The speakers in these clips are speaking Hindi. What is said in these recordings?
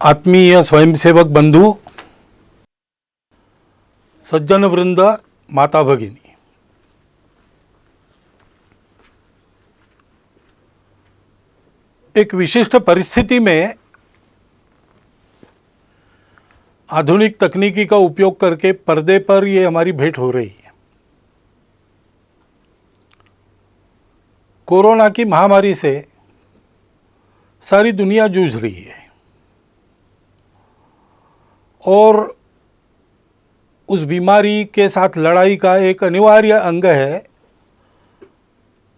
आत्मीय स्वयंसेवक बंधु, सज्जन वृंद, माता भगिनी, एक विशिष्ट परिस्थिति में आधुनिक तकनीकी का उपयोग करके पर्दे पर ये हमारी भेंट हो रही है। कोरोना की महामारी से सारी दुनिया जूझ रही है और उस बीमारी के साथ लड़ाई का एक अनिवार्य अंग है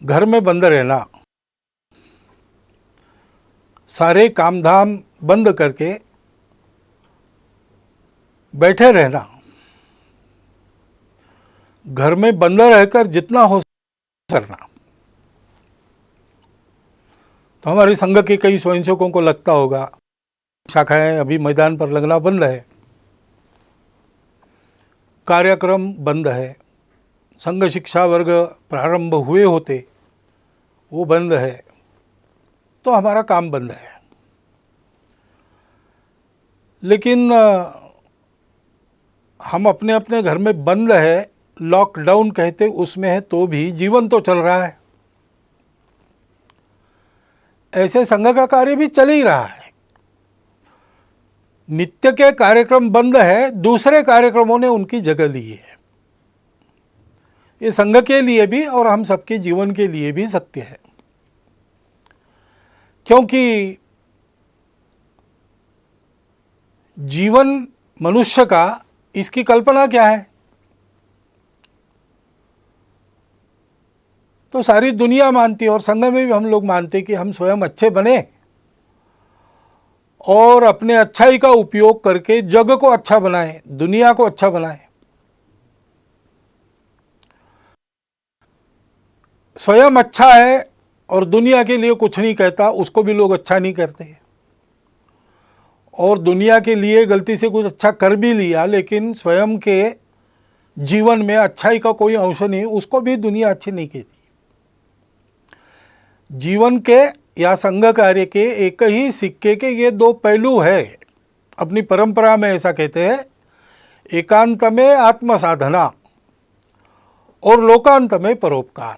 घर में बंद रहना, सारे कामधाम बंद करके बैठे रहना, घर में बंद रहकर जितना हो करना। तो हमारे संघ के कई स्वयंसेवकों को लगता होगा शाखाएं अभी मैदान पर लगना बंद है, कार्यक्रम बंद है, संघ शिक्षा वर्ग प्रारंभ हुए होते वो बंद है, तो हमारा काम बंद है। लेकिन हम अपने अपने घर में बंद है, लॉकडाउन कहते उसमें है, तो भी जीवन तो चल रहा है। ऐसे संघ का कार्य भी चल ही रहा है। नित्य के कार्यक्रम बंद है, दूसरे कार्यक्रमों ने उनकी जगह ली है। ये संघ के लिए भी और हम सबके जीवन के लिए भी सत्य है, क्योंकि जीवन मनुष्य का, इसकी कल्पना क्या है? तो सारी दुनिया मानती है और संघ में भी हम लोग मानते कि हम स्वयं अच्छे बने और अपने अच्छाई का उपयोग करके जग को अच्छा बनाएं, दुनिया को अच्छा बनाएं। स्वयं अच्छा है और दुनिया के लिए कुछ नहीं कहता, उसको भी लोग अच्छा नहीं करते। और दुनिया के लिए गलती से कुछ अच्छा कर भी लिया, लेकिन स्वयं के जीवन में अच्छाई का कोई अंश नहीं, उसको भी दुनिया अच्छी नहीं कहती। जीवन के या संघ कार्य के एक ही सिक्के के ये दो पहलू है। अपनी परंपरा में ऐसा कहते हैं, एकांत में आत्म साधना और लोकांत में परोपकार।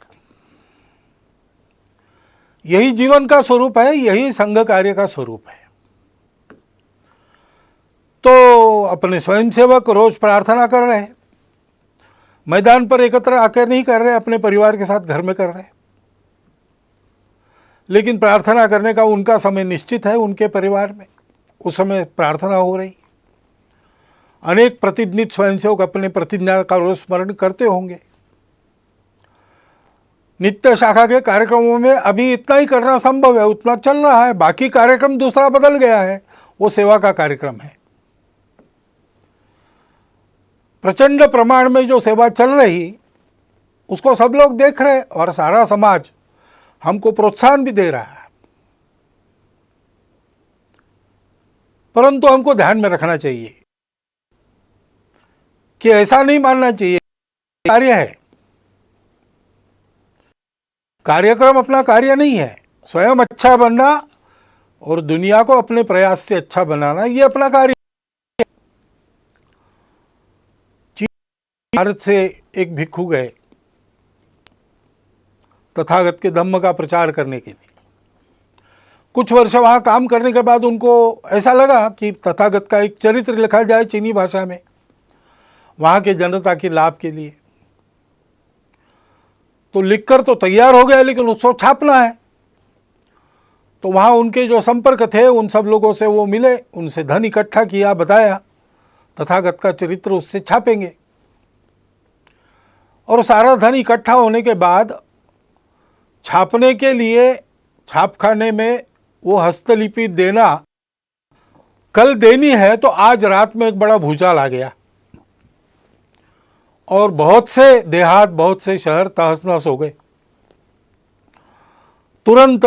यही जीवन का स्वरूप है, यही संघ कार्य का स्वरूप है। तो अपने स्वयंसेवक रोज प्रार्थना कर रहे हैं, मैदान पर एकत्र आकर नहीं कर रहे, अपने परिवार के साथ घर में कर रहे हैं। लेकिन प्रार्थना करने का उनका समय निश्चित है, उनके परिवार में उस समय प्रार्थना हो रही। अनेक प्रतिनिधित स्वयंसेवक अपने प्रतिज्ञा का रोज स्मरण करते होंगे। नित्य शाखा के कार्यक्रमों में अभी इतना ही करना संभव है, उतना चल रहा है। बाकी कार्यक्रम दूसरा बदल गया है, वो सेवा का कार्यक्रम है। प्रचंड प्रमाण में जो सेवा चल रही उसको सब लोग देख रहे और सारा समाज हमको प्रोत्साहन भी दे रहा है। परंतु हमको ध्यान में रखना चाहिए कि ऐसा नहीं मानना चाहिए कार्य है, कार्यक्रम अपना कार्य नहीं है। स्वयं अच्छा बनना और दुनिया को अपने प्रयास से अच्छा बनाना, ये अपना कार्य है। भारत से एक भिक्षु गए तथागत के धम्म का प्रचार करने के लिए। कुछ वर्ष वहाँ काम करने के बाद उनको ऐसा लगा कि तथागत का एक चरित्र लिखा जाए चीनी भाषा में, वहाँ के जनता के लाभ के लिए। तो लिखकर तो तैयार हो गया, लेकिन उसको छापना है। तो वहाँ उनके जो संपर्क थे उन सब लोगों से वो मिले, उनसे धन इकट्ठा किया, बताया तथागत का चरित्र उससे छापेंगे। और सारा धन इकट्ठा होने के बाद छापने के लिए छापखाने में वो हस्तलिपि देना कल देनी है, तो आज रात में एक बड़ा भूचाल आ गया और बहुत से देहात, बहुत से शहर तहस नहस हो गए। तुरंत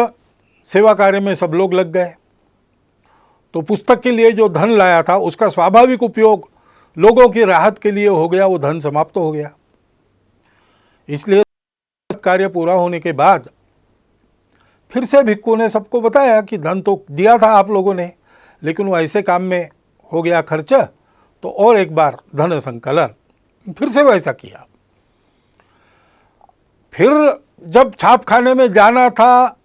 सेवा कार्य में सब लोग लग गए। तो पुस्तक के लिए जो धन लाया था उसका स्वाभाविक उपयोग लोगों की राहत के लिए हो गया, वो धन समाप्त हो गया। इसलिए कार्य पूरा होने के बाद फिर से भिक्खु ने सबको बताया कि धन तो दिया था आप लोगों ने, लेकिन वो ऐसे काम में हो गया खर्च, तो और एक बार धन संकलन फिर से वैसा किया। फिर जब छापखाने में जाना था,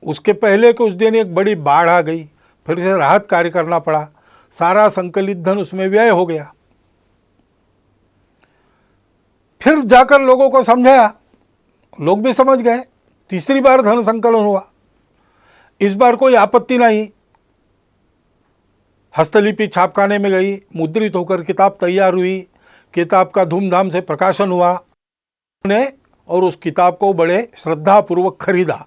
उसके पहले कुछ दिन एक बड़ी बाढ़ आ गई, फिर से राहत कार्य करना पड़ा, सारा संकलित धन उसमें व्यय हो गया। फिर जाकर लोगों को समझाया, लोग भी समझ गए, तीसरी बार धन संकलन हुआ। इस बार कोई आपत्ति नहीं, हस्तलिपि छापखाने में गई, मुद्रित होकर किताब तैयार हुई, किताब का धूमधाम से प्रकाशन हुआ ने, और उस किताब को बड़े श्रद्धापूर्वक खरीदा,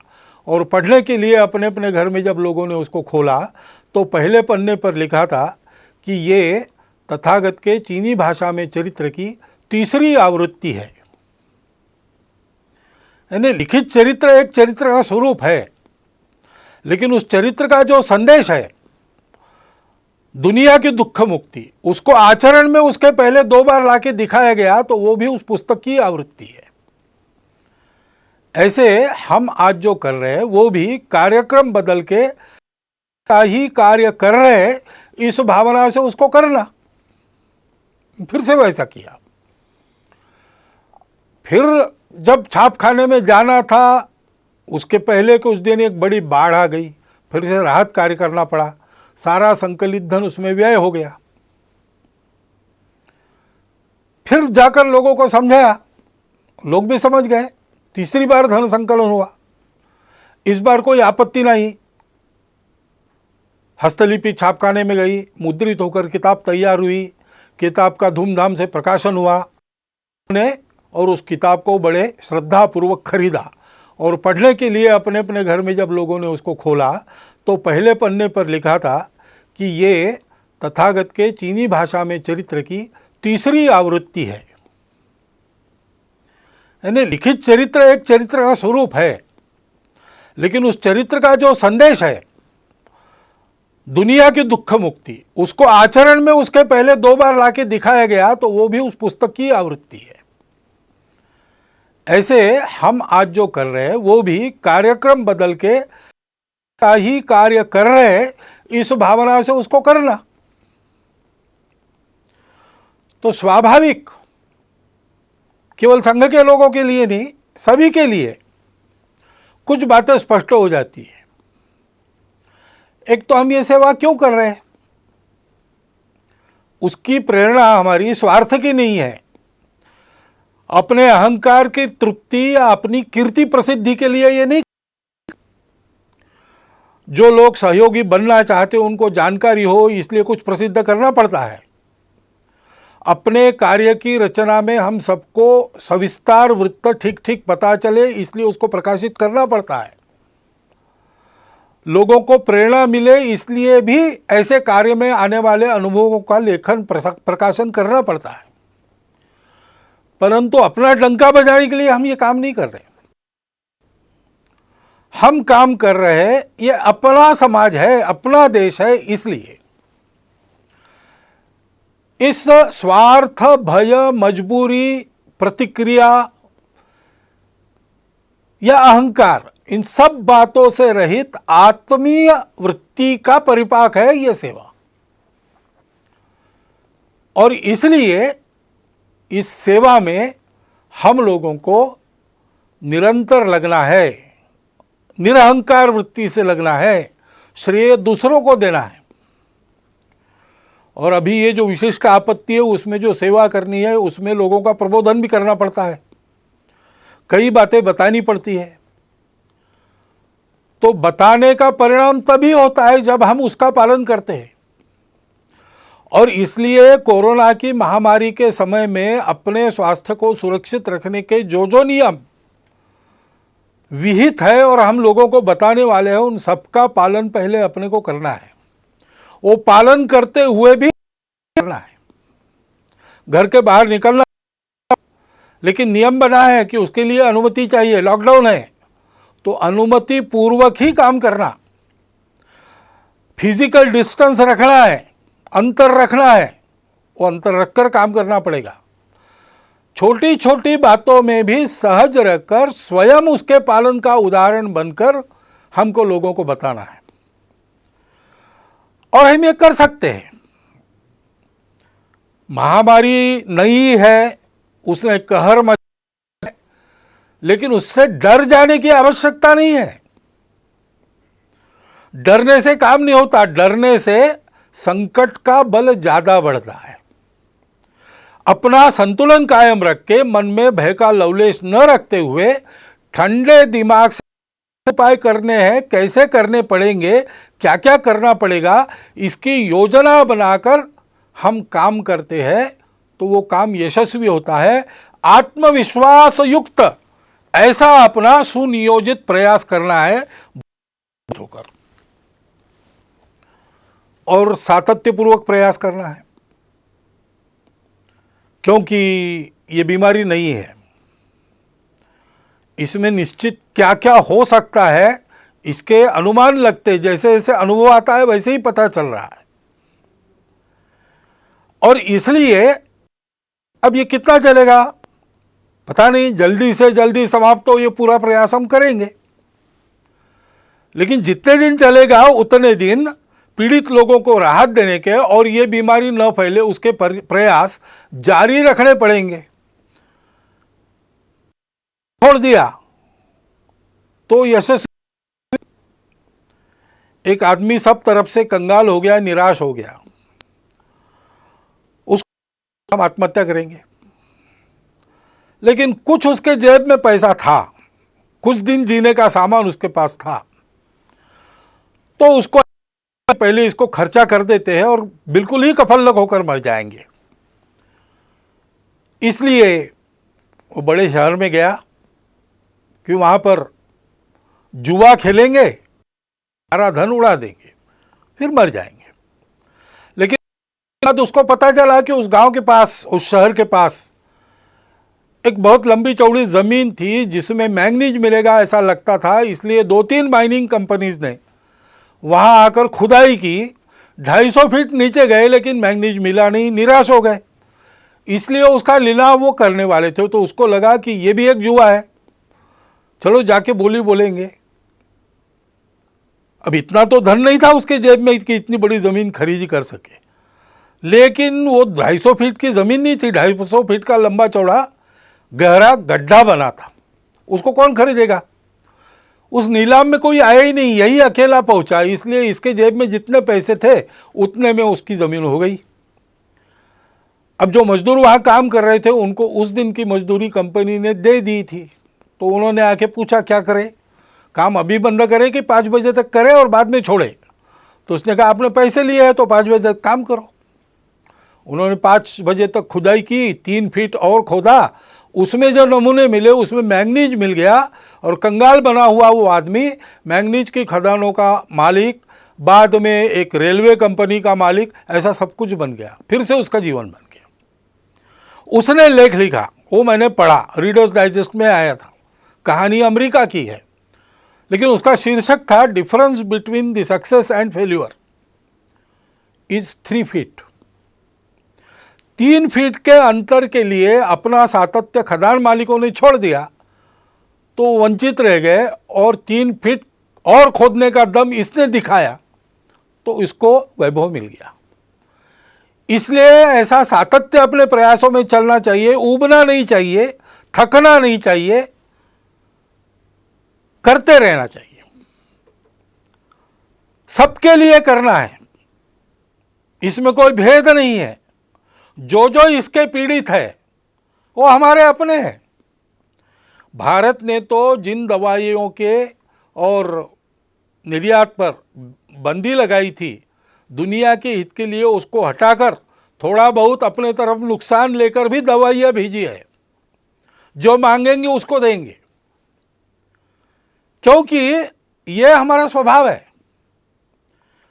और पढ़ने के लिए अपने अपने घर में जब लोगों ने उसको खोला तो पहले पन्ने पर लिखा था कि ये तथागत के चीनी भाषा में चरित्र की तीसरी आवृत्ति है। यानी लिखित चरित्र एक चरित्र का स्वरूप है, लेकिन उस चरित्र का जो संदेश है दुनिया की दुख मुक्ति, उसको आचरण में उसके पहले 2 बार लाके दिखाया गया, तो वो भी उस पुस्तक की आवृत्ति है। ऐसे हम आज जो कर रहे हैं वो भी कार्यक्रम बदल के ही कार्य कर रहे हैं, इस भावना से उसको करना। फिर से वैसा किया। फिर जब छापखाने में जाना था, उसके पहले कुछ दिन एक बड़ी बाढ़ आ गई, फिर से राहत कार्य करना पड़ा, सारा संकलित धन उसमें व्यय हो गया। फिर जाकर लोगों को समझाया, लोग भी समझ गए, तीसरी बार धन संकलन हुआ। इस बार कोई आपत्ति नहीं, हस्तलिपि छापखाने में गई, मुद्रित होकर किताब तैयार हुई, किताब का धूमधाम से प्रकाशन हुआ ने, और उस किताब को बड़े श्रद्धापूर्वक खरीदा, और पढ़ने के लिए अपने अपने घर में जब लोगों ने उसको खोला तो पहले पन्ने पर लिखा था कि ये तथागत के चीनी भाषा में चरित्र की तीसरी आवृत्ति है। यानी लिखित चरित्र एक चरित्र का स्वरूप है, लेकिन उस चरित्र का जो संदेश है दुनिया की दुख मुक्ति, उसको आचरण में उसके पहले 2 बार लाके दिखाया गया, तो वो भी उस पुस्तक की आवृत्ति है। ऐसे हम आज जो कर रहे हैं वो भी कार्यक्रम बदल के ही कार्य कर रहे हैं, इस भावना से उसको करना। तो स्वाभाविक केवल संघ के लोगों के लिए नहीं, सभी के लिए कुछ बातें स्पष्ट हो जाती है। एक तो हम ये सेवा क्यों कर रहे हैं, उसकी प्रेरणा हमारी स्वार्थ की नहीं है, अपने अहंकार की तृप्ति या अपनी कीर्ति प्रसिद्धि के लिए ये नहीं। जो लोग सहयोगी बनना चाहते हैं उनको जानकारी हो इसलिए कुछ प्रसिद्ध करना पड़ता है। अपने कार्य की रचना में हम सबको सविस्तार वृत्त ठीक ठीक पता चले इसलिए उसको प्रकाशित करना पड़ता है। लोगों को प्रेरणा मिले इसलिए भी ऐसे कार्य में आने वाले अनुभवों का लेखन प्रकाशन करना पड़ता है। परंतु अपना डंका बजाने के लिए हम ये काम नहीं कर रहे। हम काम कर रहे हैं, ये अपना समाज है, अपना देश है, इसलिए इस स्वार्थ, भय, मजबूरी, प्रतिक्रिया या अहंकार, इन सब बातों से रहित आत्मीय वृत्ति का परिपाक है ये सेवा। और इसलिए इस सेवा में हम लोगों को निरंतर लगना है, निरहंकार वृत्ति से लगना है, श्रेय दूसरों को देना है। और अभी ये जो विशिष्ट आपत्ति है उसमें जो सेवा करनी है उसमें लोगों का प्रबोधन भी करना पड़ता है, कई बातें बतानी पड़ती है। तो बताने का परिणाम तभी होता है जब हम उसका पालन करते हैं। और इसलिए कोरोना की महामारी के समय में अपने स्वास्थ्य को सुरक्षित रखने के जो जो नियम विहित है और हम लोगों को बताने वाले हैं उन सबका पालन पहले अपने को करना है। वो पालन करते हुए भी करना है। घर के बाहर निकलना, लेकिन नियम बना है कि उसके लिए अनुमति चाहिए, लॉकडाउन है तो अनुमति पूर्वक ही काम करना, फिजिकल डिस्टेंस रखना है, अंतर रखना है, वो अंतर रखकर काम करना पड़ेगा। छोटी छोटी बातों में भी सहज रहकर स्वयं उसके पालन का उदाहरण बनकर हमको लोगों को बताना है। और हम ये कर सकते हैं। महामारी नहीं है, उसने कहर मचा है, लेकिन उससे डर जाने की आवश्यकता नहीं है। डरने से काम नहीं होता, डरने से संकट का बल ज्यादा बढ़ता है। अपना संतुलन कायम रख के मन में भय का लवलेश न रखते हुए ठंडे दिमाग से उपाय करने हैं, कैसे करने पड़ेंगे, क्या क्या करना पड़ेगा, इसकी योजना बनाकर हम काम करते हैं तो वो काम यशस्वी होता है। आत्मविश्वास युक्त ऐसा अपना सुनियोजित प्रयास करना है होकर, और सातत्यपूर्वक प्रयास करना है, क्योंकि ये बीमारी नहीं है। इसमें निश्चित क्या क्या हो सकता है इसके अनुमान लगते, जैसे जैसे अनुभव आता है वैसे ही पता चल रहा है। और इसलिए अब ये कितना चलेगा पता नहीं, जल्दी से जल्दी समाप्त हो ये पूरा प्रयास हम करेंगे, लेकिन जितने दिन चलेगा उतने दिन पीड़ित लोगों को राहत देने के और ये बीमारी न फैले उसके प्रयास जारी रखने पड़ेंगे। छोड़ दिया तो यशस्वी, एक आदमी सब तरफ से कंगाल हो गया, निराश हो गया, उसको हम आत्महत्या करेंगे। लेकिन कुछ उसके जेब में पैसा था, कुछ दिन जीने का सामान उसके पास था, तो उसको पहले इसको खर्चा कर देते हैं और बिल्कुल ही कफलक होकर मर जाएंगे। इसलिए वो बड़े शहर में गया कि वहां पर जुआ खेलेंगे, सारा धन उड़ा देंगे, फिर मर जाएंगे। लेकिन बाद उसको पता चला कि उस गांव के पास, उस शहर के पास एक बहुत लंबी चौड़ी जमीन थी जिसमें मैंगनीज मिलेगा ऐसा लगता था। इसलिए 2-3 माइनिंग कंपनीज ने वहां आकर खुदाई की, 250 फीट नीचे गए लेकिन मैंगनीज मिला नहीं, निराश हो गए। इसलिए उसका लिलाव वो करने वाले थे, तो उसको लगा कि ये भी एक जुआ है, चलो जाके बोली बोलेंगे। अब इतना तो धन नहीं था उसके जेब में कि इतनी बड़ी जमीन खरीदी कर सके, लेकिन वो 250 फीट की जमीन नहीं थी, 250 फीट का लंबा चौड़ा गहरा गड्ढा बना था, उसको कौन खरीदेगा। उस नीलाम में कोई आया ही नहीं, यही अकेला पहुंचा, इसलिए इसके जेब में जितने पैसे थे उतने में उसकी जमीन हो गई। अब जो मजदूर वहां काम कर रहे थे उनको उस दिन की मजदूरी कंपनी ने दे दी थी, तो उन्होंने आके पूछा क्या करें, काम अभी बंद करें कि 5 बजे तक करें और बाद में छोड़े। तो उसने कहा आपने पैसे लिए हैं तो 5 बजे तक काम करो। उन्होंने 5 बजे तक खुदाई की, 3 फीट और खोदा, उसमें जो नमूने मिले उसमें मैंगनीज मिल गया, और कंगाल बना हुआ वो आदमी मैंगनीज की खदानों का मालिक, बाद में एक रेलवे कंपनी का मालिक, ऐसा सब कुछ बन गया, फिर से उसका जीवन बन गया। उसने लेख लिखा, वो मैंने पढ़ा, रीडर्स डाइजेस्ट में आया था, कहानी अमेरिका की है, लेकिन उसका शीर्षक था difference between the success and failure is 3 feet. 3 feet के अंतर के लिए अपना सातत्य खदान मालिकों ने छोड़ दिया तो वंचित रह गए, और 3 फीट और खोदने का दम इसने दिखाया तो इसको वैभव मिल गया। इसलिए ऐसा सातत्य अपने प्रयासों में चलना चाहिए, ऊबना नहीं चाहिए, थकना नहीं चाहिए, करते रहना चाहिए, सबके लिए करना है, इसमें कोई भेद नहीं है। जो जो इसके पीड़ित है वो हमारे अपने हैं। भारत ने तो जिन दवाइयों के और निर्यात पर बंदी लगाई थी दुनिया के हित के लिए, उसको हटाकर थोड़ा बहुत अपने तरफ नुकसान लेकर भी दवाइयां भेजी है। जो मांगेंगे उसको देंगे, क्योंकि यह हमारा स्वभाव है।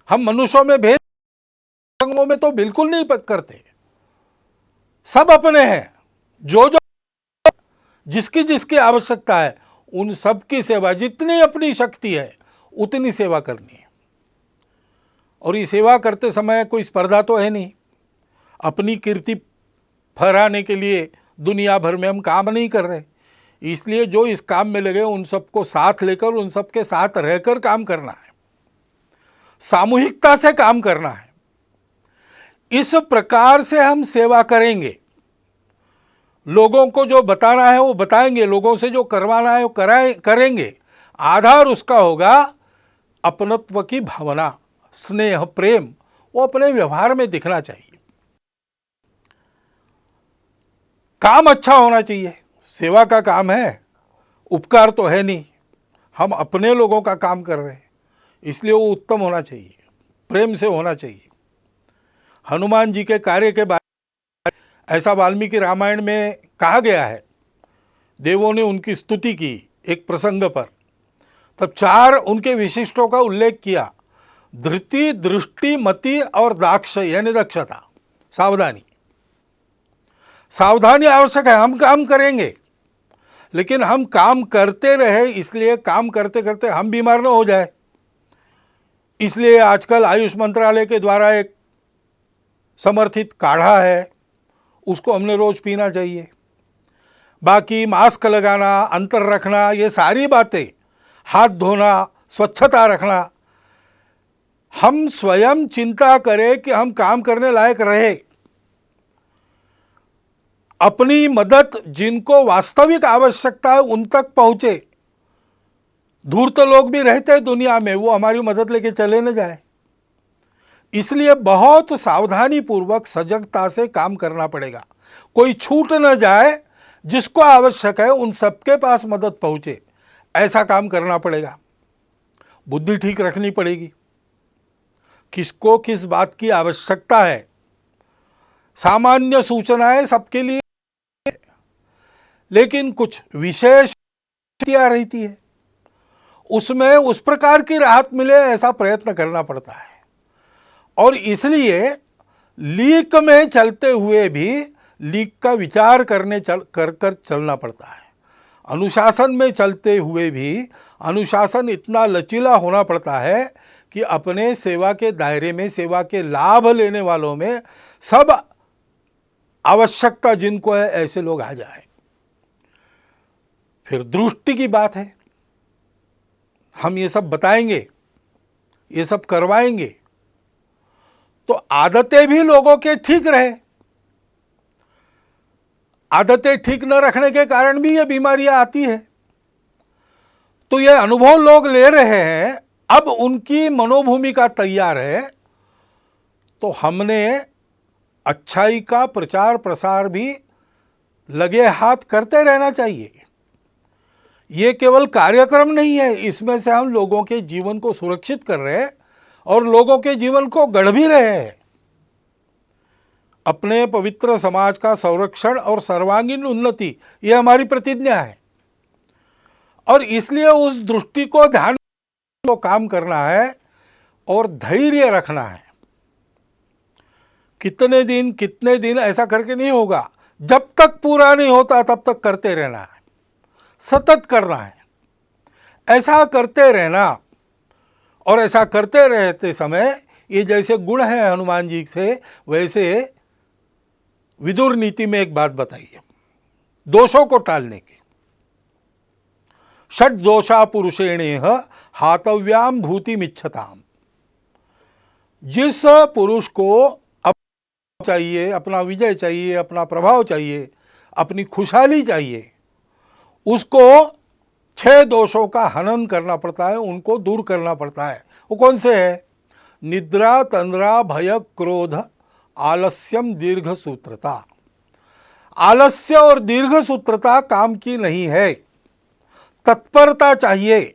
हम मनुष्यों में भेद संगों में तो बिल्कुल नहीं करते, सब अपने हैं। जो जो जिसकी जिसकी आवश्यकता है उन सब की सेवा, जितनी अपनी शक्ति है उतनी सेवा करनी है। और ये सेवा करते समय कोई स्पर्धा तो है नहीं, अपनी कीर्ति फहराने के लिए दुनिया भर में हम काम नहीं कर रहे। इसलिए जो इस काम में लगे उन सबको साथ लेकर, उन सबके साथ रहकर काम करना है। सामूहिकता से काम करना है। इस प्रकार से हम सेवा करेंगे, लोगों को जो बताना है वो बताएंगे, लोगों से जो करवाना है वो करेंगे। आधार उसका होगा अपनत्व की भावना, स्नेह, प्रेम, वो अपने व्यवहार में दिखना चाहिए। काम अच्छा होना चाहिए। सेवा का काम है, उपकार तो है नहीं, हम अपने लोगों का काम कर रहे हैं, इसलिए वो उत्तम होना चाहिए, प्रेम से होना चाहिए। हनुमान जी के कार्य के बारे में ऐसा वाल्मीकि रामायण में कहा गया है, देवों ने उनकी स्तुति की एक प्रसंग पर, तब 4 उनके विशिष्टों का उल्लेख किया। धृति, दृष्टि, मति और दाक्ष यानी दक्षता, सावधानी। सावधानी आवश्यक है। हम काम करेंगे, लेकिन हम काम करते रहे, इसलिए काम करते करते हम बीमार न हो जाए। इसलिए आजकल आयुष मंत्रालय के द्वारा एक समर्थित काढ़ा है, उसको हमने रोज पीना चाहिए। बाकी मास्क लगाना, अंतर रखना, ये सारी बातें, हाथ धोना, स्वच्छता रखना, हम स्वयं चिंता करें कि हम काम करने लायक रहे। अपनी मदद जिनको वास्तविक आवश्यकता है उन तक पहुंचे। धूर्त लोग भी रहते हैं दुनिया में, वो हमारी मदद लेके चले न जाए। इसलिए बहुत सावधानी पूर्वक सजगता से काम करना पड़ेगा। कोई छूट न जाए, जिसको आवश्यक है उन सबके पास मदद पहुंचे, ऐसा काम करना पड़ेगा। बुद्धि ठीक रखनी पड़ेगी, किसको किस बात की आवश्यकता है। सामान्य सूचनाएं सबके लिए, लेकिन कुछ विशेष रहती है, उसमें उस प्रकार की राहत मिले ऐसा प्रयत्न करना पड़ता है। और इसलिए लीक में चलते हुए भी लीक का विचार कर चलना पड़ता है। अनुशासन में चलते हुए भी अनुशासन इतना लचीला होना पड़ता है कि अपने सेवा के दायरे में, सेवा के लाभ लेने वालों में सब आवश्यकता जिनको है ऐसे लोग आ जाए। फिर दृष्टि की बात है, हम ये सब बताएंगे, ये सब करवाएंगे, तो आदतें भी लोगों के ठीक रहे। आदतें ठीक न रखने के कारण भी ये बीमारियां आती है। तो ये अनुभव लोग ले रहे हैं, अब उनकी मनोभूमिका तैयार है, तो हमने अच्छाई का प्रचार प्रसार भी लगे हाथ करते रहना चाहिए। ये केवल कार्यक्रम नहीं है, इसमें से हम लोगों के जीवन को सुरक्षित कर रहे हैं और लोगों के जीवन को गढ़ भी रहे हैं। अपने पवित्र समाज का संरक्षण और सर्वांगीण उन्नति, ये हमारी प्रतिज्ञा है। और इसलिए उस दृष्टि को ध्यान में काम करना है और धैर्य रखना है। कितने दिन ऐसा करके नहीं होगा, जब तक पूरा नहीं होता तब तक करते रहना है, सतत करना है। ऐसा करते रहना, और ऐसा करते रहते समय ये जैसे गुण है हनुमान जी से, वैसे विदुर नीति में एक बात बताइए दोषों को टालने की। षट दोषा पुरुषेणेह हातव्याम भूतिमिच्छताम। जिस पुरुष को अपना चाहिए, अपना विजय चाहिए, अपना प्रभाव चाहिए, अपनी खुशहाली चाहिए, उसको 6 दोषों का हनन करना पड़ता है, उनको दूर करना पड़ता है। वो कौन से है? निद्रा, तंद्रा, भय, क्रोध, आलस्यम, दीर्घ सूत्रता। आलस्य और दीर्घ सूत्रता काम की नहीं है। तत्परता चाहिए।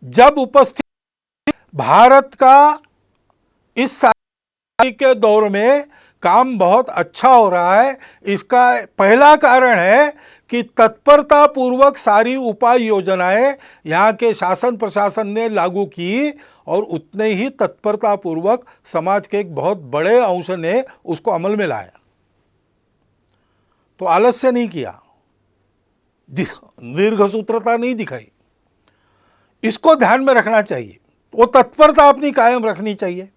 जब उपस्थित भारत का इस के दौर में काम बहुत अच्छा हो रहा है, इसका पहला कारण है कि तत्परता पूर्वक सारी उपाय योजनाएं यहाँ के शासन प्रशासन ने लागू की, और उतने ही तत्परता पूर्वक समाज के एक बहुत बड़े अंश ने उसको अमल में लाया। तो आलस्य नहीं किया, दीर्घ सूत्रता नहीं दिखाई। इसको ध्यान में रखना चाहिए। वो तत्परता अपनी कायम रखनी चाहिए।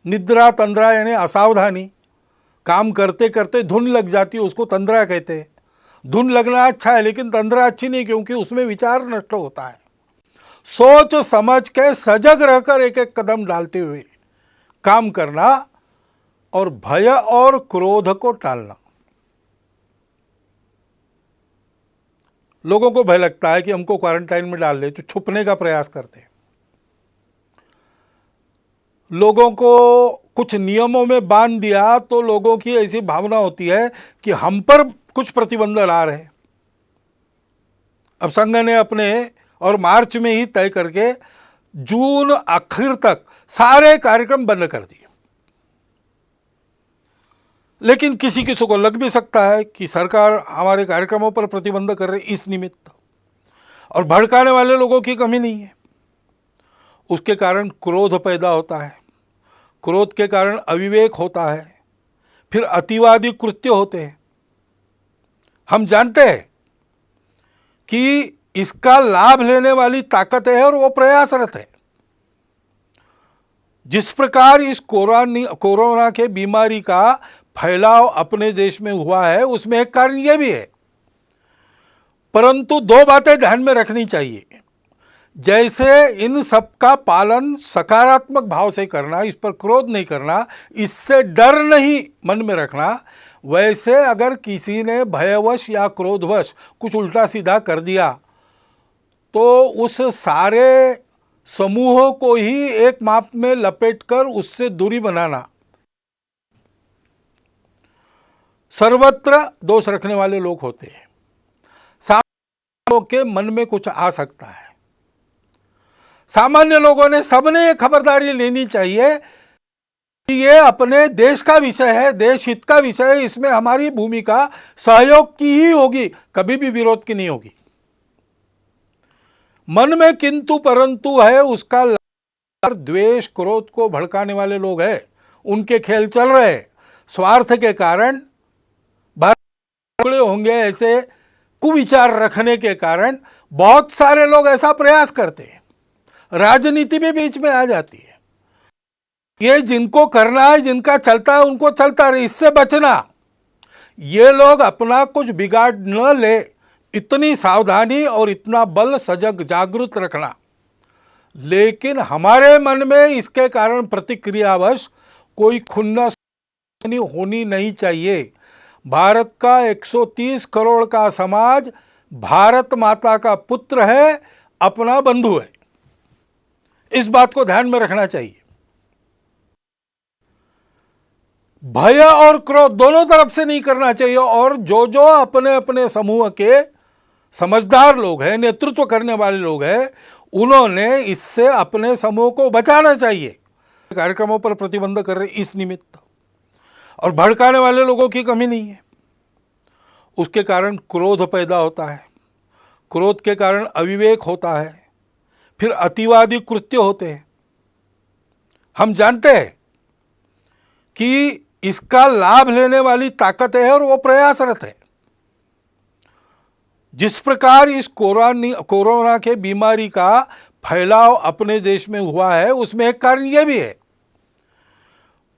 निद्रा, तंद्रा यानी असावधानी, काम करते करते धुन लग जाती है, उसको तंद्रा कहते हैं। धुन लगना अच्छा है, लेकिन तंद्रा अच्छी नहीं, क्योंकि उसमें विचार नष्ट होता है। सोच समझ के सजग रहकर एक एक कदम डालते हुए काम करना और भय और क्रोध को टालना। लोगों को भय लगता है कि हमको क्वारंटाइन में डाल ले, तो छुपने का प्रयास करते हैं। लोगों को कुछ नियमों में बांध दिया तो लोगों की ऐसी भावना होती है कि हम पर कुछ प्रतिबंध ला रहे हैं। अब संघ ने अपने और मार्च में ही तय करके जून आखिर तक सारे कार्यक्रम बंद कर दिए। लेकिन किसी किसी को लग भी सकता है कि सरकार हमारे कार्यक्रमों पर प्रतिबंध कर रही इस निमित्त, और भड़काने वाले लोगों की कमी नहीं है। उसके कारण क्रोध पैदा होता है, क्रोध के कारण अविवेक होता है, फिर अतिवादी कृत्य होते हैं। हम जानते हैं कि इसका लाभ लेने वाली ताकत है और वो प्रयासरत है। जिस प्रकार इस कोरोना के बीमारी का फैलाव अपने देश में हुआ है, उसमें एक कारण यह भी है। परंतु दो बातें ध्यान में रखनी चाहिए। जैसे इन सब का पालन सकारात्मक भाव से करना, इस पर क्रोध नहीं करना, इससे डर नहीं मन में रखना, वैसे अगर किसी ने भयवश या क्रोधवश कुछ उल्टा सीधा कर दिया तो उस सारे समूह को ही एक माप में लपेटकर उससे दूरी बनाना। सर्वत्र दोष रखने वाले लोग होते हैं। सामान्य लोगों के मन में कुछ आ सकता है। सामान्य लोगों ने सबने ये खबरदारी लेनी चाहिए कि ये अपने देश का विषय है, देश हित का विषय है, इसमें हमारी भूमिका सहयोग की ही होगी, कभी भी विरोध की नहीं होगी। मन में किंतु परंतु है, उसका द्वेष क्रोध को भड़काने वाले लोग हैं, उनके खेल चल रहे हैं। स्वार्थ के कारण होंगे, ऐसे कुविचार रखने के कारण बहुत सारे लोग ऐसा प्रयास करते हैं। राजनीति भी बीच में आ जाती है। ये जिनको करना है, जिनका चलता है उनको चलता रहे, इससे बचना। ये लोग अपना कुछ बिगाड़ न ले, इतनी सावधानी और इतना बल सजग जागृत रखना। लेकिन हमारे मन में इसके कारण प्रतिक्रियावश कोई खुन्नस होनी नहीं चाहिए। भारत का 130 करोड़ का समाज भारत माता का पुत्र है, अपना बंधु है। इस बात को ध्यान में रखना चाहिए। भय और क्रोध दोनों तरफ से नहीं करना चाहिए। और जो जो अपने अपने समूह के समझदार लोग हैं, नेतृत्व करने वाले लोग हैं, उन्होंने इससे अपने समूह को बचाना चाहिए। कार्यक्रमों पर प्रतिबंध कर रहे इस निमित्त, और भड़काने वाले लोगों की कमी नहीं है। उसके कारण क्रोध पैदा होता है, क्रोध के कारण अविवेक होता है, फिर अतिवादी कृत्य होते हैं। हम जानते हैं कि इसका लाभ लेने वाली ताकत है और वो प्रयासरत है। जिस प्रकार इस कोरोना के बीमारी का फैलाव अपने देश में हुआ है, उसमें एक कारण यह भी है।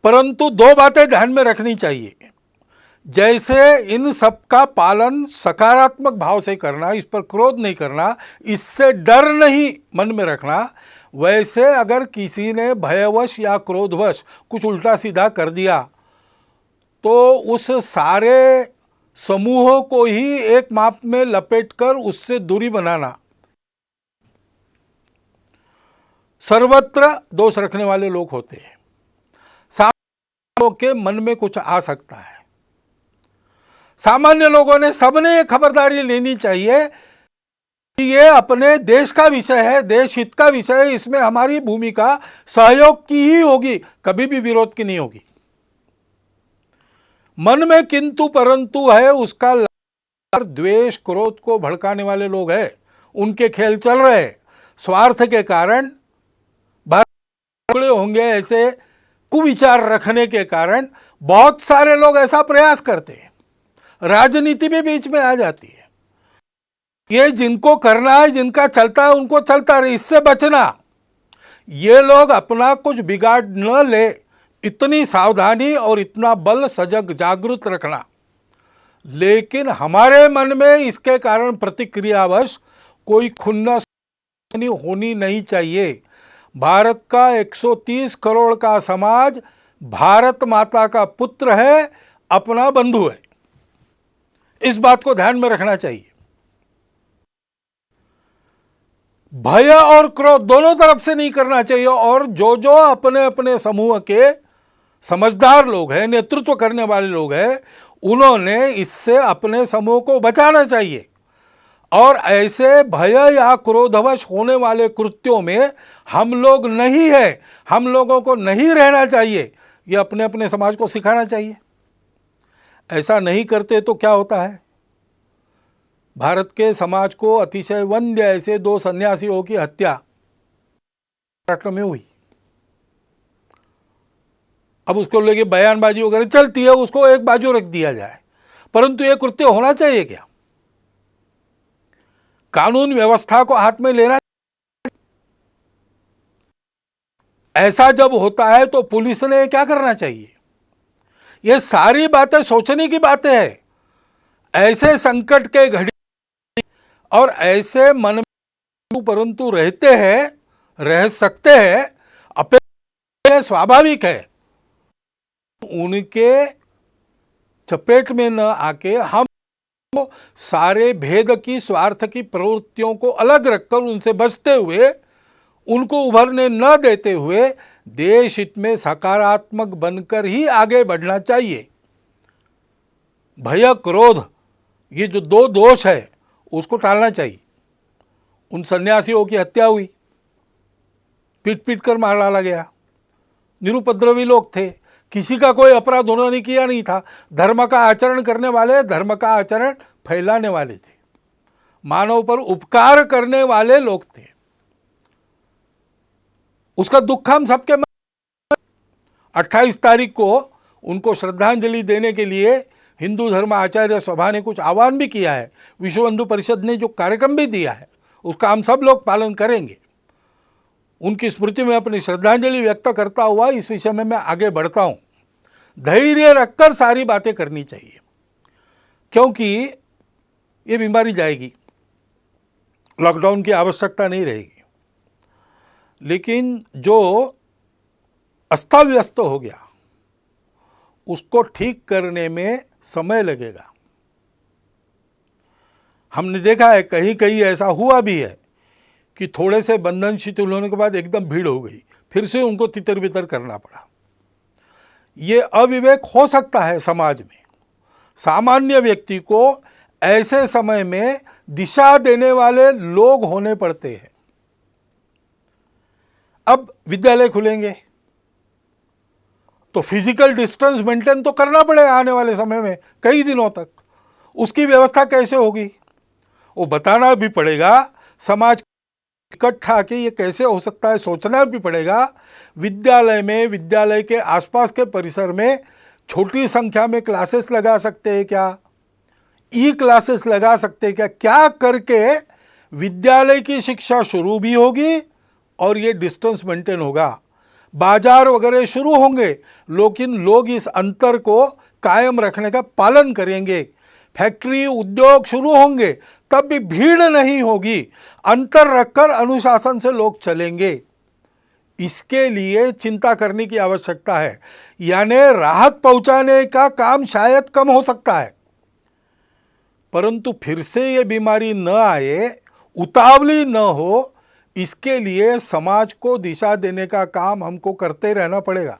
परंतु दो बातें ध्यान में रखनी चाहिए। जैसे इन सब का पालन सकारात्मक भाव से करना, इस पर क्रोध नहीं करना, इससे डर नहीं मन में रखना, वैसे अगर किसी ने भयवश या क्रोधवश कुछ उल्टा सीधा कर दिया तो उस सारे समूह को ही एक माप में लपेटकर उससे दूरी बनाना। सर्वत्र दोष रखने वाले लोग होते हैं। सामान्य लोगों के मन में कुछ आ सकता है। सामान्य लोगों ने सबने ये खबरदारी लेनी चाहिए कि ये अपने देश का विषय है, देश हित का विषय है, इसमें हमारी भूमिका सहयोग की ही होगी, कभी भी विरोध की नहीं होगी। मन में किंतु परंतु है, उसका द्वेष क्रोध को भड़काने वाले लोग हैं, उनके खेल चल रहे हैं। स्वार्थ के कारण होंगे, ऐसे कुविचार रखने के कारण बहुत सारे लोग ऐसा प्रयास करते हैं। राजनीति भी बीच में आ जाती है। ये जिनको करना है, जिनका चलता है उनको चलता रहे, इससे बचना। ये लोग अपना कुछ बिगाड़ न ले, इतनी सावधानी और इतना बल सजग जागृत रखना। लेकिन हमारे मन में इसके कारण प्रतिक्रियावश कोई खुन्नस होनी नहीं चाहिए। भारत का 130 करोड़ का समाज भारत माता का पुत्र है, अपना बंधु है। इस बात को ध्यान में रखना चाहिए। भय और क्रोध दोनों तरफ से नहीं करना चाहिए, और जो जो अपने अपने समूह के समझदार लोग हैं, नेतृत्व करने वाले लोग हैं, उन्होंने इससे अपने समूह को बचाना चाहिए। और ऐसे भय या क्रोधवश होने वाले कृत्यों में हम लोग नहीं है, हम लोगों को नहीं रहना चाहिए, ये अपने अपने समाज को सिखाना चाहिए। ऐसा नहीं करते तो क्या होता है, भारत के समाज को अतिशय वंद्य ऐसे 2 सन्यासियों की हत्या महाराष्ट्र में हुई। अब उसको लेके बयानबाजी वगैरह चलती है, उसको एक बाजू रख दिया जाए, परंतु यह कृत्य होना चाहिए क्या? कानून व्यवस्था को हाथ में लेना। ऐसा जब होता है तो पुलिस ने क्या करना चाहिए? ये सारी बातें सोचने की बातें हैं। ऐसे संकट के घड़ी और ऐसे मन में परंतु रहते हैं, रह सकते हैं, अपेक्षा स्वाभाविक है। उनके चपेट में न आके हम सारे भेद की, स्वार्थ की प्रवृत्तियों को अलग रखकर उनसे बचते हुए, उनको उभरने न देते हुए देश हित में सकारात्मक बनकर ही आगे बढ़ना चाहिए। भय क्रोध ये जो 2 दोष है उसको टालना चाहिए। उन सन्यासियों की हत्या हुई, पीट पीट कर मार डाला गया, निरुपद्रवी लोग थे, किसी का कोई अपराध उन्होंने किया नहीं था। धर्म का आचरण करने वाले, धर्म का आचरण फैलाने वाले थे, मानव पर उपकार करने वाले लोग थे। उसका दुख हम सबके 28 तारीख को उनको श्रद्धांजलि देने के लिए हिंदू धर्म आचार्य सभा ने कुछ आह्वान भी किया है, विश्व हिंदू परिषद ने जो कार्यक्रम भी दिया है उसका हम सब लोग पालन करेंगे। उनकी स्मृति में अपनी श्रद्धांजलि व्यक्त करता हुआ इस विषय में मैं आगे बढ़ता हूं। धैर्य रखकर सारी बातें करनी चाहिए, क्योंकि ये बीमारी जाएगी, लॉकडाउन की आवश्यकता नहीं रहेगी, लेकिन जो अस्ताव्यस्त हो गया उसको ठीक करने में समय लगेगा। हमने देखा है कहीं कहीं ऐसा हुआ भी है कि थोड़े से बंधन शिथिल होने के बाद एकदम भीड़ हो गई, फिर से उनको तितर बितर करना पड़ा। ये अविवेक हो सकता है समाज में। सामान्य व्यक्ति को ऐसे समय में दिशा देने वाले लोग होने पड़ते हैं। अब विद्यालय खुलेंगे तो फिजिकल डिस्टेंस मेंटेन तो करना पड़ेगा आने वाले समय में कई दिनों तक। उसकी व्यवस्था कैसे होगी वो बताना भी पड़ेगा, समाज इकट्ठा के ये कैसे हो सकता है सोचना भी पड़ेगा। विद्यालय में, विद्यालय के आसपास के परिसर में छोटी संख्या में क्लासेस लगा सकते हैं क्या, ई क्लासेस लगा सकते हैं क्या, क्या करके विद्यालय की शिक्षा शुरू भी होगी और ये डिस्टेंस मेंटेन होगा। बाजार वगैरह शुरू होंगे, लेकिन लोग इस अंतर को कायम रखने का पालन करेंगे। फैक्ट्री उद्योग शुरू होंगे, तब भी भीड़ नहीं होगी, अंतर रखकर अनुशासन से लोग चलेंगे। इसके लिए चिंता करने की आवश्यकता है। यानी राहत पहुंचाने का काम शायद कम हो सकता है, परंतु फिर से ये बीमारी न आए, उतावली न हो, इसके लिए समाज को दिशा देने का काम हमको करते रहना पड़ेगा।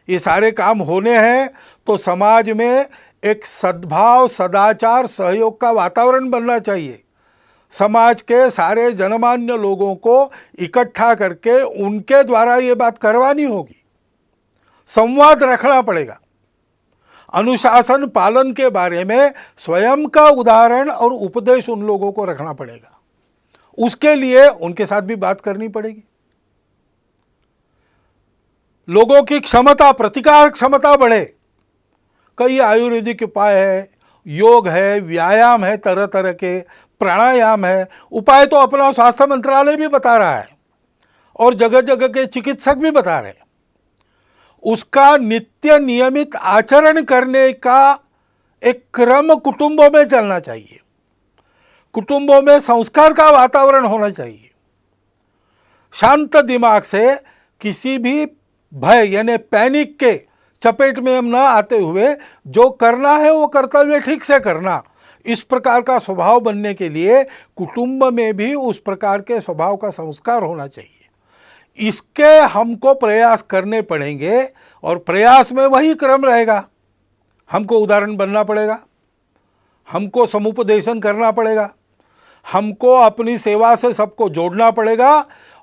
ये सारे काम होने हैं तो समाज में एक सद्भाव, सदाचार, सहयोग का वातावरण बनना चाहिए। समाज के सारे जनमान्य लोगों को इकट्ठा करके उनके द्वारा ये बात करवानी होगी, संवाद रखना पड़ेगा। अनुशासन पालन के बारे में स्वयं का उदाहरण और उपदेश उन लोगों को रखना पड़ेगा। उसके लिए उनके साथ भी बात करनी पड़ेगी। लोगों की क्षमता, प्रतिकार क्षमता बढ़े। कई आयुर्वेदिक उपाय है, योग है, व्यायाम है, तरह तरह के प्राणायाम है। उपाय तो अपना स्वास्थ्य मंत्रालय भी बता रहा है और जगह जगह के चिकित्सक भी बता रहे हैं। उसका नित्य नियमित आचरण करने का एक क्रम कुटुंबों में चलना चाहिए। कुटुंबों में संस्कार का वातावरण होना चाहिए। शांत दिमाग से किसी भी भय यानी पैनिक के चपेट में हम ना आते हुए जो करना है वो कर्तव्य ठीक से करना, इस प्रकार का स्वभाव बनने के लिए कुटुंब में भी उस प्रकार के स्वभाव का संस्कार होना चाहिए। इसके हमको प्रयास करने पड़ेंगे और प्रयास में वही क्रम रहेगा। हमको उदाहरण बनना पड़ेगा, हमको समुपदेशन करना पड़ेगा, हमको अपनी सेवा से सबको जोड़ना पड़ेगा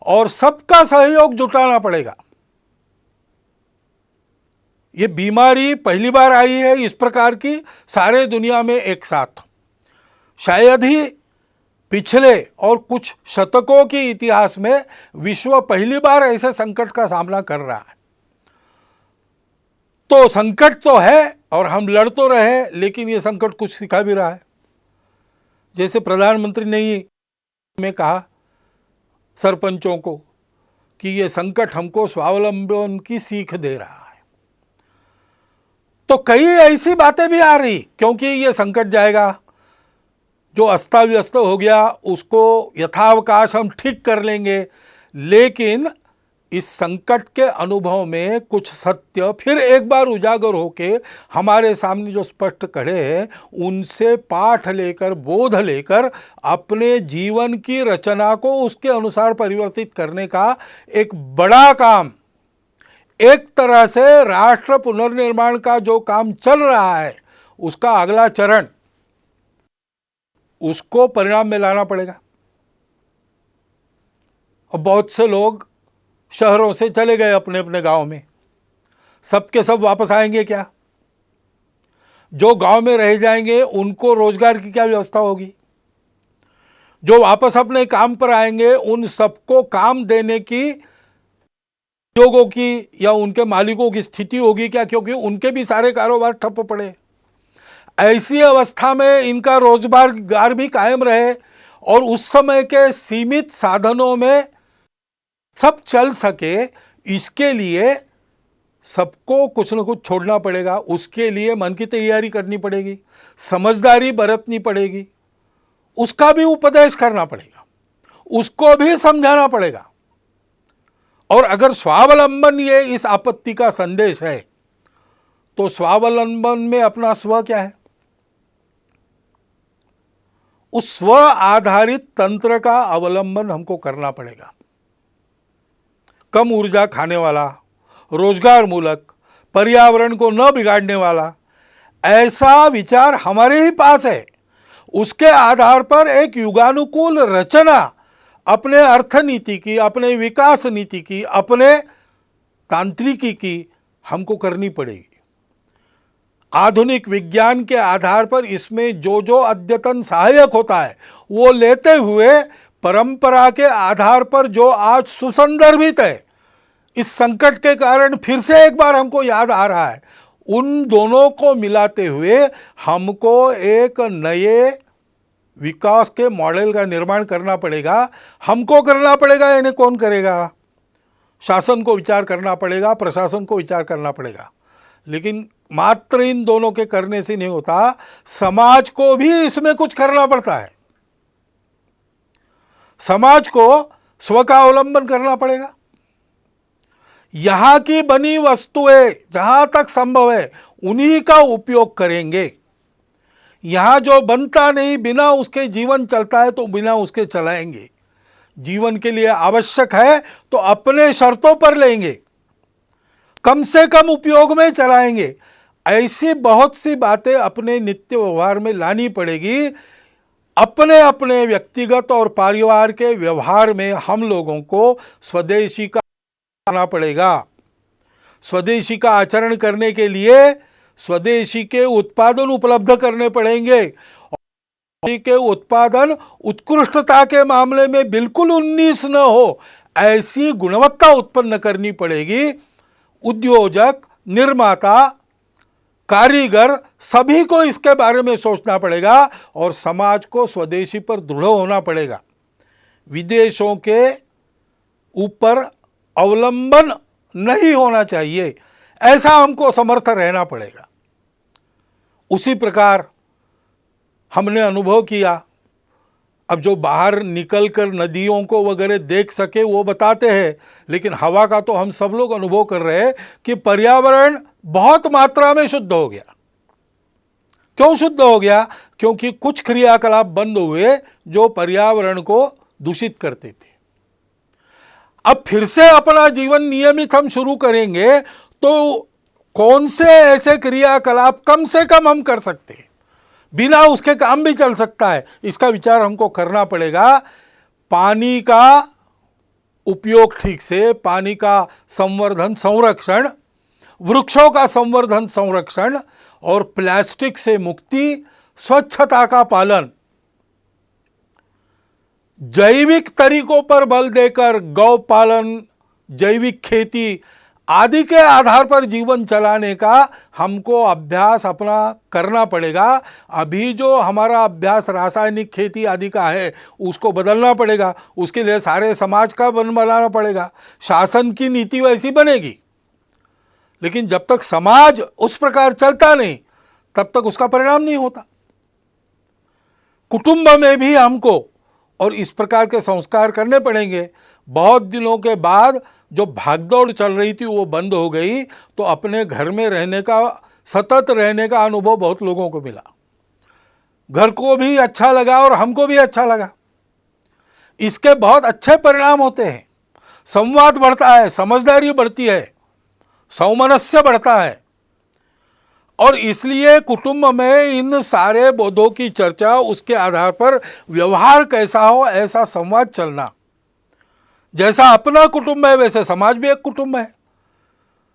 और सबका सहयोग जुटाना पड़ेगा। ये बीमारी पहली बार आई है इस प्रकार की सारे दुनिया में एक साथ। शायद ही पिछले और कुछ शतकों के इतिहास में विश्व पहली बार ऐसे संकट का सामना कर रहा है। तो संकट तो है और हम लड़ तो रहे, लेकिन ये संकट कुछ सिखा भी रहा है। जैसे प्रधानमंत्री ने ही में कहा सरपंचों को कि ये संकट हमको स्वावलंबन की सीख दे रहा है। तो कई ऐसी बातें भी आ रही, क्योंकि ये संकट जाएगा, जो अस्ता व्यस्त हो गया उसको यथावकाश हम ठीक कर लेंगे, लेकिन इस संकट के अनुभव में कुछ सत्य फिर एक बार उजागर होके हमारे सामने जो स्पष्ट खड़े हैं, उनसे पाठ लेकर बोध लेकर अपने जीवन की रचना को उसके अनुसार परिवर्तित करने का एक बड़ा काम, एक तरह से राष्ट्र पुनर्निर्माण का जो काम चल रहा है उसका अगला चरण, उसको परिणाम में लाना पड़ेगा। और बहुत से लोग शहरों से चले गए अपने अपने गांव में, सबके सब वापस आएंगे क्या? जो गांव में रह जाएंगे उनको रोजगार की क्या व्यवस्था होगी? जो वापस अपने काम पर आएंगे उन सबको काम देने की उद्योगों की या उनके मालिकों की स्थिति होगी क्या? क्योंकि उनके भी सारे कारोबार ठप पड़े। ऐसी अवस्था में इनका रोजगार भी कायम रहे और उस समय के सीमित साधनों में सब चल सके, इसके लिए सबको कुछ न कुछ छोड़ना पड़ेगा। उसके लिए मन की तैयारी करनी पड़ेगी, समझदारी बरतनी पड़ेगी, उसका भी उपदेश करना पड़ेगा, उसको भी समझाना पड़ेगा। और अगर स्वावलंबन ये इस आपत्ति का संदेश है, तो स्वावलंबन में अपना स्व क्या है? उस स्व आधारित तंत्र का अवलंबन हमको करना पड़ेगा। कम ऊर्जा खाने वाला, रोजगार मूलक, पर्यावरण को न बिगाड़ने वाला ऐसा विचार हमारे ही पास है। उसके आधार पर एक युगानुकूल रचना अपने अर्थनीति की, अपने विकास नीति की, अपने तांत्रिकी की हमको करनी पड़ेगी। आधुनिक विज्ञान के आधार पर इसमें जो जो अद्यतन सहायक होता है वो लेते हुए परंपरा के आधार पर जो आज सुसंदर्भित है, इस संकट के कारण फिर से एक बार हमको याद आ रहा है, उन दोनों को मिलाते हुए हमको एक नए विकास के मॉडल का निर्माण करना पड़ेगा। हमको करना पड़ेगा, यानी कौन करेगा? शासन को विचार करना पड़ेगा, प्रशासन को विचार करना पड़ेगा। लेकिन मात्र इन दोनों के करने से नहीं होता, समाज को भी इसमें कुछ करना पड़ता है। समाज को स्व का अवलंबन करना पड़ेगा। यहां की बनी वस्तुएं जहां तक संभव है उन्हीं का उपयोग करेंगे। यहां जो बनता नहीं, बिना उसके जीवन चलता है तो बिना उसके चलाएंगे। जीवन के लिए आवश्यक है तो अपने शर्तों पर लेंगे, कम से कम उपयोग में चलाएंगे। ऐसी बहुत सी बातें अपने नित्य व्यवहार में लानी पड़ेगी। अपने अपने व्यक्तिगत और परिवार के व्यवहार में हम लोगों को स्वदेशी का आना पड़ेगा। स्वदेशी का आचरण करने के लिए स्वदेशी के उत्पादन उपलब्ध करने पड़ेंगे। के उत्पादन उत्कृष्टता के मामले में बिल्कुल 19 न हो, ऐसी गुणवत्ता उत्पन्न करनी पड़ेगी। उद्योजक, निर्माता, कारीगर सभी को इसके बारे में सोचना पड़ेगा और समाज को स्वदेशी पर दृढ़ होना पड़ेगा। विदेशों के ऊपर अवलंबन नहीं होना चाहिए, ऐसा हमको समर्थ रहना पड़ेगा। उसी प्रकार हमने अनुभव किया अब जो बाहर निकलकर नदियों को वगैरह देख सके वो बताते हैं, लेकिन हवा का तो हम सब लोग अनुभव कर रहे हैं कि पर्यावरण बहुत मात्रा में शुद्ध हो गया। क्यों शुद्ध हो गया? क्योंकि कुछ क्रियाकलाप बंद हुए जो पर्यावरण को दूषित करते थे। अब फिर से अपना जीवन नियमित हम शुरू करेंगे तो कौन से ऐसे क्रियाकलाप कम से कम हम कर सकते हैं, बिना उसके काम भी चल सकता है, इसका विचार हमको करना पड़ेगा। पानी का उपयोग ठीक से, पानी का संवर्धन संरक्षण, वृक्षों का संवर्धन संरक्षण और प्लास्टिक से मुक्ति, स्वच्छता का पालन, जैविक तरीकों पर बल देकर गौ पालन, जैविक खेती आदि के आधार पर जीवन चलाने का हमको अभ्यास अपना करना पड़ेगा। अभी जो हमारा अभ्यास रासायनिक खेती आदि का है उसको बदलना पड़ेगा। उसके लिए सारे समाज का बनाना पड़ेगा, शासन की नीति वैसी बनेगी। लेकिन जब तक समाज उस प्रकार चलता नहीं तब तक उसका परिणाम नहीं होता। कुटुंब में भी हमको और इस प्रकार के संस्कार करने पड़ेंगे। बहुत दिनों के बाद जो भागदौड़ चल रही थी वो बंद हो गई, तो अपने घर में रहने का, सतत रहने का अनुभव बहुत लोगों को मिला। घर को भी अच्छा लगा और हमको भी अच्छा लगा। इसके बहुत अच्छे परिणाम होते हैं। संवाद बढ़ता है, समझदारी बढ़ती है, सौमनस्य बढ़ता है। और इसलिए कुटुंब में इन सारे बोधों की चर्चा, उसके आधार पर व्यवहार कैसा हो ऐसा संवाद चलना। जैसा अपना कुटुंब है वैसे समाज भी एक कुटुंब है।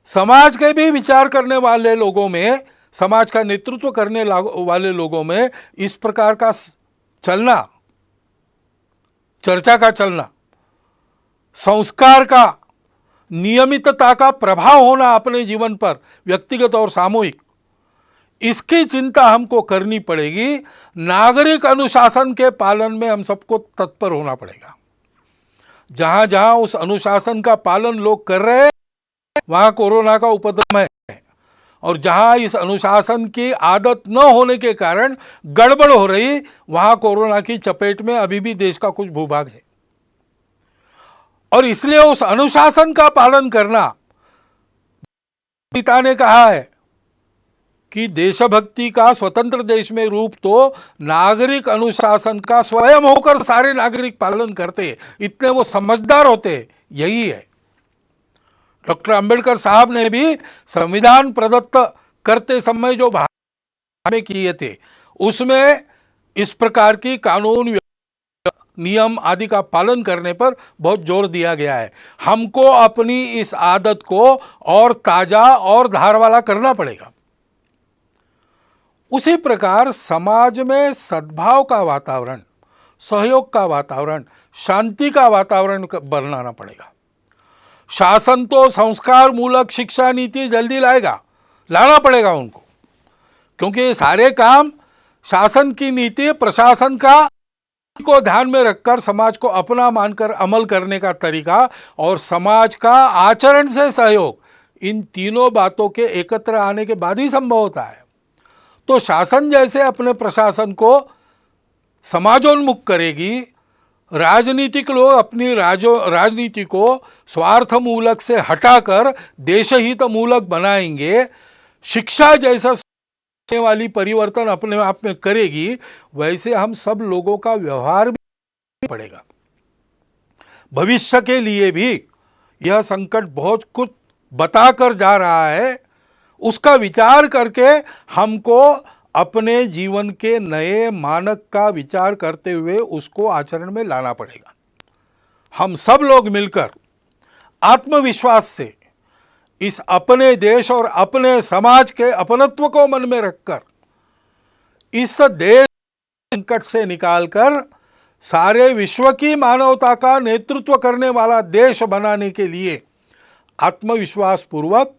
समाज के भी विचार करने वाले लोगों में, समाज का नेतृत्व करने वाले लोगों में इस प्रकार का चलना, चर्चा का चलना, संस्कार का, नियमितता का प्रभाव होना अपने जीवन पर, व्यक्तिगत और सामूहिक, इसकी चिंता हमको करनी पड़ेगी। नागरिक अनुशासन के पालन में हम सबको तत्पर होना पड़ेगा। जहां जहां उस अनुशासन का पालन लोग कर रहे हैं वहां कोरोना का उपद्रव है, और जहां इस अनुशासन की आदत न होने के कारण गड़बड़ हो रही वहां कोरोना की चपेट में अभी भी देश का कुछ भूभाग है। और इसलिए उस अनुशासन का पालन करना, पिता ने कहा है कि देशभक्ति का स्वतंत्र देश में रूप तो नागरिक अनुशासन का स्वयं होकर सारे नागरिक पालन करते, इतने वो समझदार होते, यही है। डॉक्टर अंबेडकर साहब ने भी संविधान प्रदत्त करते समय जो भाषण किए थे उसमें इस प्रकार की कानून, नियम आदि का पालन करने पर बहुत जोर दिया गया है। हमको अपनी इस आदत को और ताजा और धार वाला करना पड़ेगा। उसी प्रकार समाज में सद्भाव का वातावरण, सहयोग का वातावरण, शांति का वातावरण बनाना पड़ेगा। शासन तो संस्कार मूलक शिक्षा नीति जल्दी लाना पड़ेगा उनको, क्योंकि ये सारे काम शासन की नीति, प्रशासन का को ध्यान में रखकर समाज को अपना मानकर अमल करने का तरीका और समाज का आचरण से सहयोग, इन तीनों बातों के एकत्र आने के बाद ही संभव होता है। तो शासन जैसे अपने प्रशासन को समाजोन्मुख करेगी, राजनीतिक लोग अपनी राजनीति को स्वार्थ मूलक से हटाकर देशहित मूलक बनाएंगे, शिक्षा जैसा वाली परिवर्तन अपने आप में करेगी, वैसे हम सब लोगों का व्यवहार भी पड़ेगा। भविष्य के लिए भी यह संकट बहुत कुछ बताकर जा रहा है। उसका विचार करके हमको अपने जीवन के नए मानक का विचार करते हुए उसको आचरण में लाना पड़ेगा। हम सब लोग मिलकर आत्मविश्वास से इस अपने देश और अपने समाज के अपनत्व को मन में रखकर इस देश संकट से निकालकर सारे विश्व की मानवता का नेतृत्व करने वाला देश बनाने के लिए आत्मविश्वास पूर्वक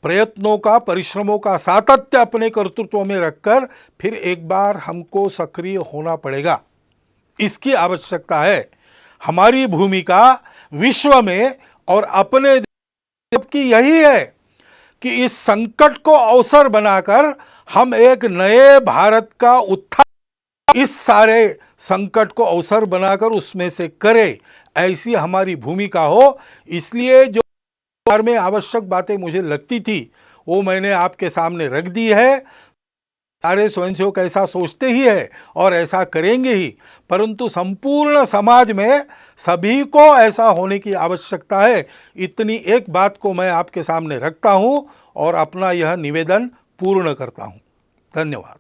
प्रयत्नों का, परिश्रमों का सातत्य अपने कर्तृत्व में रखकर फिर एक बार हमको सक्रिय होना पड़ेगा। इसकी आवश्यकता है। हमारी भूमिका विश्व में और अपने देश की यही है कि इस संकट को अवसर बनाकर हम एक नए भारत का उत्थान, इस सारे संकट को अवसर बनाकर उसमें से करे, ऐसी हमारी भूमिका हो। इसलिए जो में आवश्यक बातें मुझे लगती थी वो मैंने आपके सामने रख दी है। सारे स्वयंसेवक ऐसा सोचते ही है और ऐसा करेंगे ही, परंतु संपूर्ण समाज में सभी को ऐसा होने की आवश्यकता है। इतनी एक बात को मैं आपके सामने रखता हूं और अपना यह निवेदन पूर्ण करता हूं। धन्यवाद।